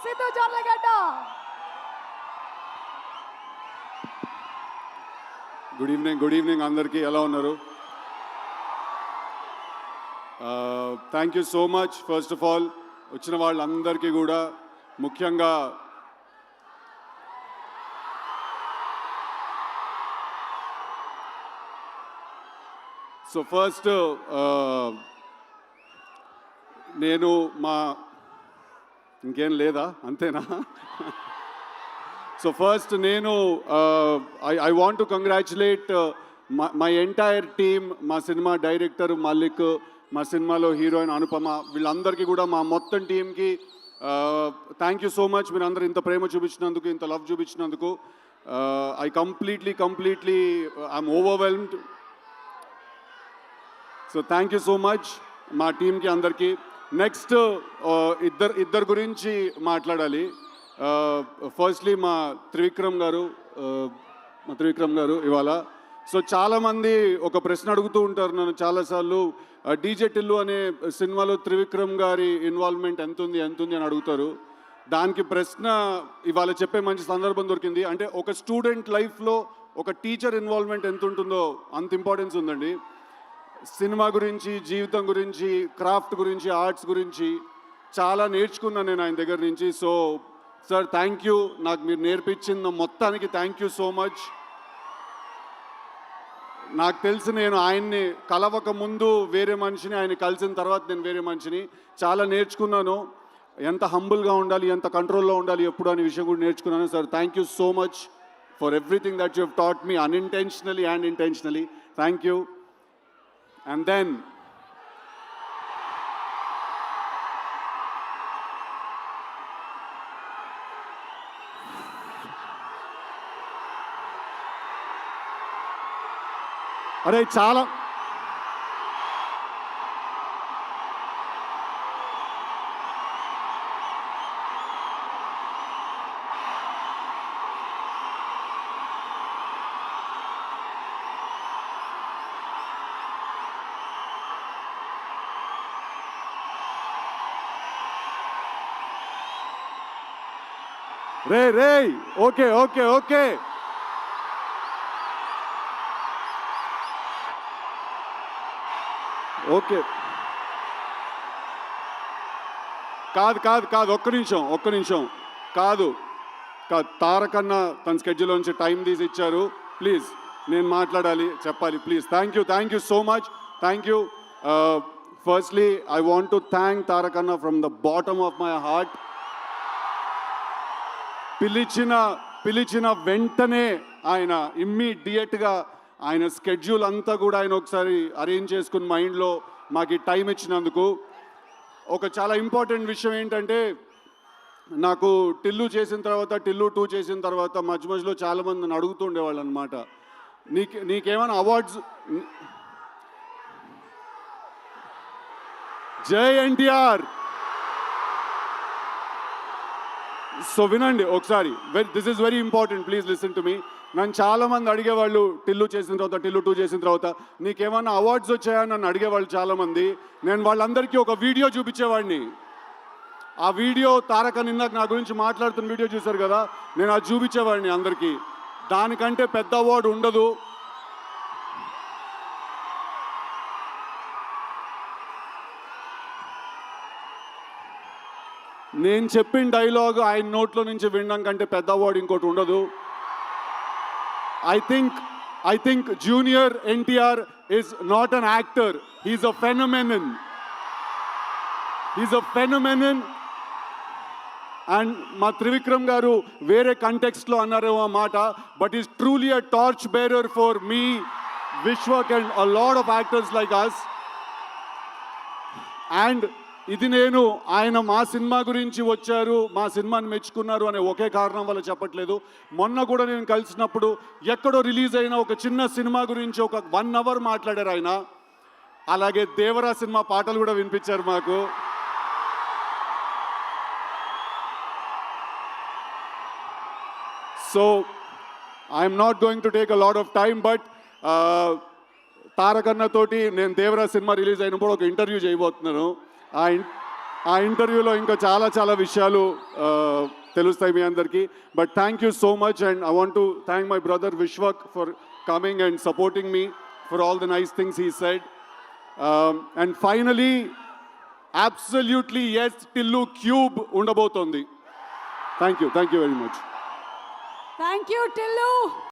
Siddhu Jonnalagadda. Good evening అందరికీ. ఎలా ఉన్నారు? Thank you so much. First of all వచ్చిన వాళ్ళందరికీ కూడా, ముఖ్యంగా సో ఫస్ట్ నేను ఇంకేం లేదా, అంతేనా? సో ఫస్ట్ నేను I want to congratulate my entire team, మా సినిమా డైరెక్టర్ మల్లిక్, మా సినిమాలో హీరోయిన్ అనుపమ, వీళ్ళందరికీ కూడా, మా మొత్తం టీంకి థ్యాంక్ యూ సో మచ్. మీరు అందరూ ఇంత ప్రేమ చూపించినందుకు, ఇంత లవ్ చూపించినందుకు I completely I'm overwhelmed. So thank you so much మా టీంకి అందరికీ. నెక్స్ట్ ఇద్దరు గురించి మాట్లాడాలి. ఫస్ట్లీ మా త్రివిక్రమ్ గారు ఇవాళ. సో చాలామంది ఒక ప్రశ్న అడుగుతూ ఉంటారు నన్ను చాలాసార్లు, డీజే టిల్లు అనే సినిమాలో త్రివిక్రమ్ గారి ఇన్వాల్వ్మెంట్ ఎంత ఉంది అని అడుగుతారు. దానికి ప్రశ్న ఇవాళ చెప్పే మంచి సందర్భం దొరికింది. అంటే ఒక స్టూడెంట్ లైఫ్లో ఒక టీచర్ ఇన్వాల్వ్మెంట్ ఎంత ఉంటుందో అంత ఇంపార్టెన్స్ ఉందండి. సినిమా గురించి, జీవితం గురించి, క్రాఫ్ట్ గురించి, ఆర్ట్స్ గురించి చాలా నేర్చుకున్నాను నేను ఆయన దగ్గర నుంచి. So sir, thank you. నాకు మీరు నేర్పించిన మొత్తానికి థ్యాంక్ యూ సో మచ్. నాకు తెలిసి నేను ఆయన్ని కలవక ముందు వేరే మనిషిని, ఆయన కలిసిన తర్వాత నేను వేరే మనిషిని. చాలా నేర్చుకున్నాను. ఎంత హంబుల్గా ఉండాలి, ఎంత కంట్రోల్లో ఉండాలి ఎప్పుడు అనే విషయం కూడా నేర్చుకున్నాను. Sir, thank you so much for everything that you have taught me, unintentionally and intentionally. Thank you. And then అరే చాలా రే ఓకే కాదు ఒక్క నిమిషం కాదు. తారకన్న తన స్కెడ్యూల్ నుంచి టైం తీసి ఇచ్చారు. ప్లీజ్, నేను మాట్లాడాలి, చెప్పాలి. Please, thank you so much. Thank you. Firstly I want to thank తారకన్న from the bottom of my heart. పిలిచిన వెంటనే ఆయన ఇమ్మీడియట్గా ఆయన స్కెడ్యూల్ అంతా కూడా ఆయన ఒకసారి అరేంజ్ చేసుకుని మైండ్లో మాకు ఈ టైం ఇచ్చినందుకు. ఒక చాలా ఇంపార్టెంట్ విషయం ఏంటంటే, నాకు టిల్లు 2 చేసిన తర్వాత మధ్యలో చాలామంది నన్ను అడుగుతుండేవాళ్ళు అనమాట, నీకేమైనా అవార్డ్స్. జై ఎన్టీఆర్. సో వినండి ఒకసారి, this is very important, please listen to me. నన్ను చాలామంది అడిగేవాళ్ళు టిల్లు 2 చేసిన తర్వాత నీకేమన్నా అవార్డ్స్ వచ్చాయని నన్ను అడిగేవాళ్ళు చాలామంది. నేను వాళ్ళందరికీ ఒక వీడియో చూపించేవాడిని. ఆ వీడియో తారక నిన్నకు నా గురించి మాట్లాడుతున్న వీడియో చూశారు కదా, నేను అది చూపించేవాడిని అందరికీ. దానికంటే పెద్ద అవార్డు ఉండదు. నేను చెప్పిన డైలాగ్ ఆయన నోట్లో నుంచి వినడం కంటే పెద్ద అవార్డు ఇంకోటి ఉండదు. I think Junior NTR is not an actor. He's a phenomenon. And మా త్రివిక్రమ్ గారు వేరే కంటెక్స్ట్లో అన్నారేమో ఆ మాట, but is truly a torch bearer for me, Vishwak and a lot of actors like us. And ఇది నేను ఆయన మా సినిమా గురించి వచ్చారు, మా సినిమాని మెచ్చుకున్నారు అనే ఒకే కారణం వల్ల చెప్పట్లేదు. మొన్న కూడా నేను కలిసినప్పుడు ఎక్కడో రిలీజ్ అయిన ఒక చిన్న సినిమా గురించి ఒక 1 అవర్ మాట్లాడారు ఆయన. అలాగే దేవరా సినిమా పాటలు కూడా వినిపించారు మాకు. So I'm not going to take a lot of time, but తారకన్న తోటి నేను దేవరా సినిమా రిలీజ్ అయినప్పుడు ఒక ఇంటర్వ్యూ చేయబోతున్నాను. ఆ ఇంటర్వ్యూలో ఇంకా చాలా చాలా విషయాలు తెలుస్తాయి మీ అందరికీ. But thank you so much and I want to thank my brother Vishwak for coming and supporting me for all the nice things he said. And finally absolutely yes Tillu cube ఉండబోతోంది. Thank you very much. Thank you Tillu.